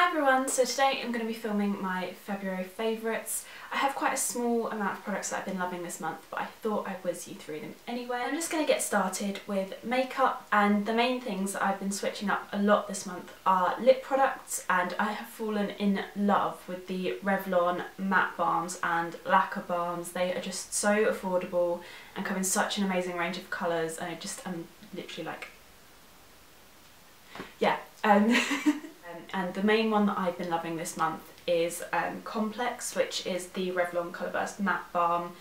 Hi everyone, so today I'm going to be filming my February favourites. I have quite a small amount of products that I've been loving this month, but I thought I'd whiz you through them anyway. I'm just going to get started with makeup, and the main things that I've been switching up a lot this month are lip products, and I have fallen in love with the Revlon matte balms and Laquer balms. They are just so affordable and come in such an amazing range of colours, and I'm literally like, yeah. And the main one that I've been loving this month is Complex, which is the Revlon Colourburst matte balm.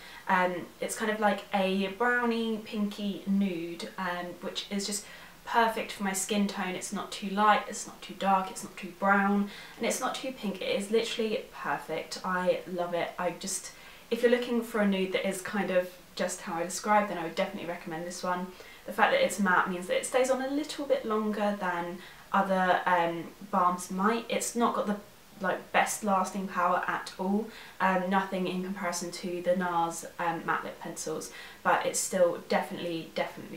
It's kind of like a browny pinky nude, which is just perfect for my skin tone. It's not too light, it's not too dark, it's not too brown, and it's not too pink. It is literally perfect. I love it. If you're looking for a nude that is kind of just how I described, then I would definitely recommend this one. The fact that it's matte means that it stays on a little bit longer than other balms might. It's not got the best lasting power at all, nothing in comparison to the NARS matte lip pencils, but it's still definitely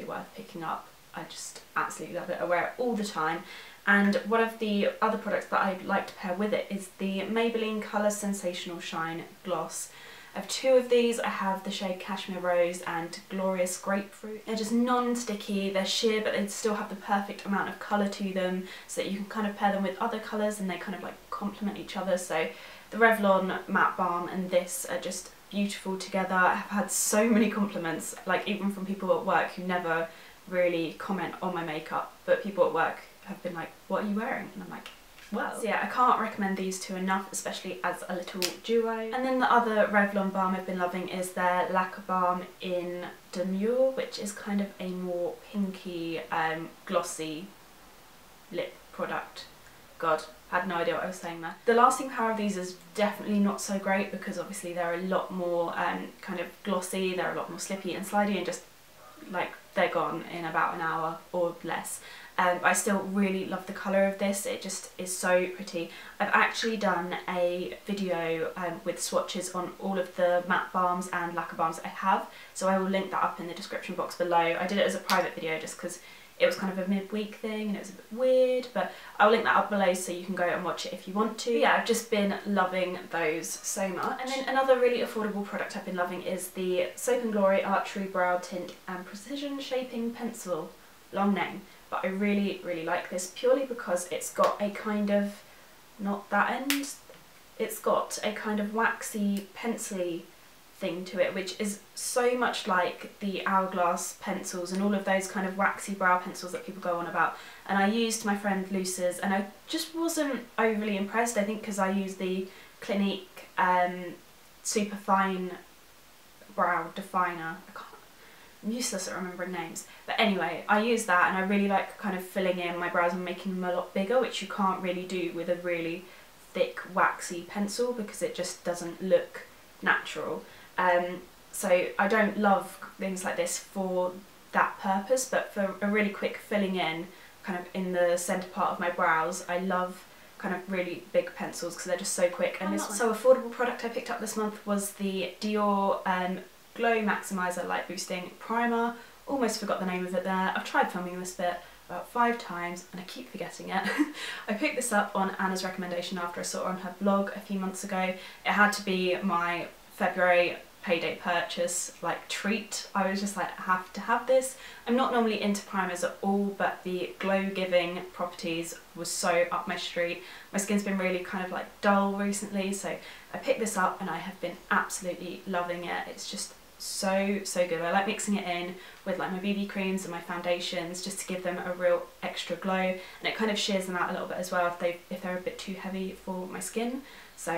worth picking up. I just absolutely love it. I wear it all the time. And one of the other products that I'd like to pair with it is the Maybelline Colour Sensational Shine Gloss. I have two of these. I have the shade Cashmere Rose and Glorious Grapefruit. They're just non-sticky, they're sheer, but they still have the perfect amount of colour to them, so that you can kind of pair them with other colours and they kind of like complement each other. So the Revlon matte balm and this are just beautiful together. I have had so many compliments, like even from people at work who never really comment on my makeup, but people at work have been like, what are you wearing? And I'm like, well. So yeah, I can't recommend these two enough, especially as a little duo. And then the other Revlon balm I've been loving is their Laquer balm in Demure, which is kind of a more pinky, glossy lip product. God, I had no idea what I was saying there. The lasting power of these is definitely not so great, because obviously they're a lot more kind of glossy, they're a lot more slippy and slidey, and just like they're gone in about an hour or less. I still really love the colour of this. It just is so pretty. I've actually done a video with swatches on all of the matte balms and Laquer balms I have, so I will link that up in the description box below. I did it as a private video just because it was kind of a midweek thing and it was a bit weird, but I'll link that up below so you can go and watch it if you want to. But yeah, I've just been loving those so much. And then another really affordable product I've been loving is the Soap & Glory Archery Brow Tint and Precision Shaping Pencil. Long name. But I really like this purely because it's got a kind of, not that end, it's got a kind of waxy, pencil-y thing to it, which is so much like the Hourglass pencils and all of those kind of waxy brow pencils that people go on about. And I used my friend Luce's and I just wasn't overly impressed, I think because I used the Clinique super fine brow definer. I'm useless at remembering names, but anyway, I use that and I really like kind of filling in my brows and making them a lot bigger, which you can't really do with a really thick waxy pencil because it just doesn't look natural. So I don't love things like this for that purpose, but for a really quick filling in kind of in the centre part of my brows, I love kind of really big pencils because they're just so quick. And this so affordable product I picked up this month was the Dior Glow Maximizer Light Boosting Primer. Almost forgot the name of it there. I've tried filming this bit about 5 times and I keep forgetting it. I picked this up on Anna's recommendation after I saw it on her blog a few months ago. It had to be my February payday purchase, like, treat. I was just like, I have to have this. I'm not normally into primers at all, but the glow giving properties was so up my street. My skin's been really kind of like dull recently, so I picked this up and I have been absolutely loving it. It's just so good. I like mixing it in with like my BB creams and my foundations just to give them a real extra glow, and it kind of shears them out a little bit as well if they're a bit too heavy for my skin. So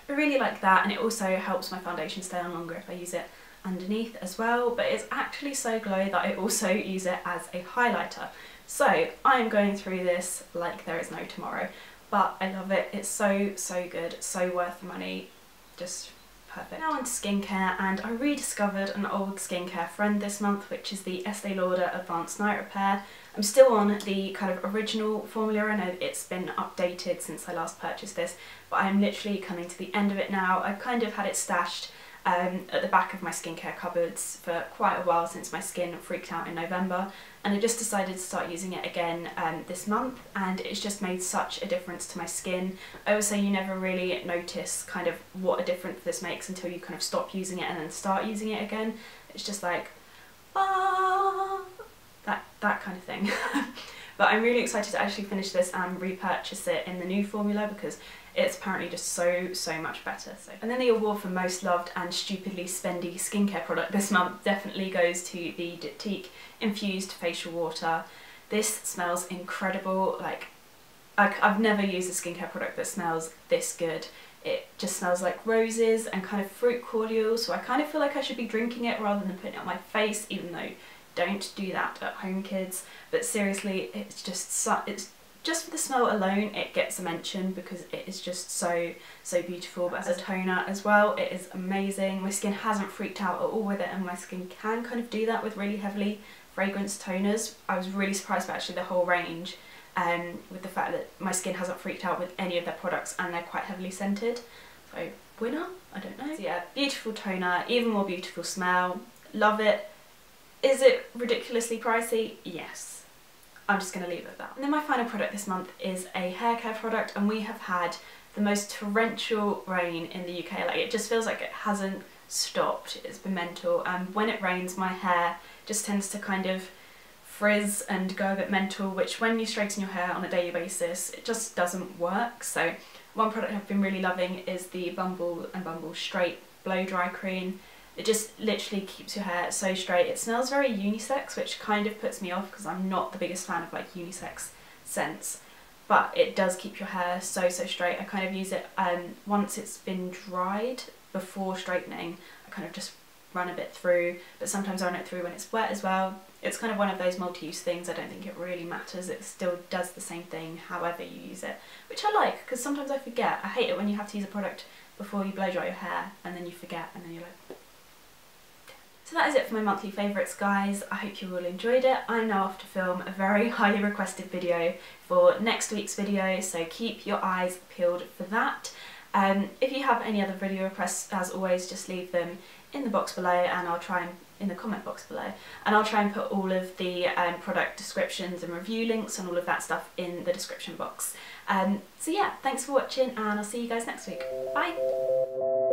I really like that, and it also helps my foundation stay on longer if I use it underneath as well. But it's actually so glowy that I also use it as a highlighter. So I am going through this like there is no tomorrow, but I love it. It's so good, so worth the money, just perfect. Now on to skincare, and I rediscovered an old skincare friend this month, which is the Estee Lauder Advanced Night Repair. I'm still on the kind of original formula. I know it's been updated since I last purchased this, but I'm literally coming to the end of it now. I've kind of had it stashed at the back of my skincare cupboards for quite a while since my skin freaked out in November, and I just decided to start using it again this month, and it's just made such a difference to my skin. I always say you never really notice kind of what a difference this makes until you kind of stop using it and then start using it again. It's just like, ah, that kind of thing. But I'm really excited to actually finish this and repurchase it in the new formula because it's apparently just so much better. And then the award for most loved and stupidly spendy skincare product this month definitely goes to the Diptique Infused Facial Water. This smells incredible. Like, I've never used a skincare product that smells this good. It just smells like roses and kind of fruit cordial, so I kind of feel like I should be drinking it rather than putting it on my face, even though don't do that at home, kids. But seriously, it's just for the smell alone, it gets a mention because it is just so beautiful. But as a toner as well, it is amazing. My skin hasn't freaked out at all with it, and my skin can kind of do that with really heavily fragranced toners. I was really surprised by actually the whole range, with the fact that my skin hasn't freaked out with any of their products and they're quite heavily scented. So winner? I don't know. So yeah, beautiful toner, even more beautiful smell. Love it. Is it ridiculously pricey? Yes. I'm just going to leave it at that. And then my final product this month is a haircare product, and we have had the most torrential rain in the UK. Like, it just feels like it hasn't stopped. It's been mental, and when it rains my hair just tends to kind of frizz and go a bit mental, which when you straighten your hair on a daily basis, it just doesn't work. So one product I've been really loving is the Bumble and Bumble Straight Blow Dry Cream. It just literally keeps your hair so straight. It smells very unisex, which kind of puts me off because I'm not the biggest fan of like unisex scents, but it does keep your hair so straight. I kind of use it once it's been dried before straightening. I kind of just run a bit through, but sometimes I run it through when it's wet as well. It's kind of one of those multi-use things. I don't think it really matters. It still does the same thing however you use it, which I like because sometimes I forget. I hate it when you have to use a product before you blow dry your hair and then you forget and then you're like... So that is it for my monthly favourites, guys. I hope you all enjoyed it. I'm now off to film a very highly requested video for next week's video, so keep your eyes peeled for that. If you have any other video requests, as always, just leave them in the box below, and I'll try and in the comment box below, and I'll try and put all of the product descriptions and review links and all of that stuff in the description box. So yeah, thanks for watching, and I'll see you guys next week. Bye!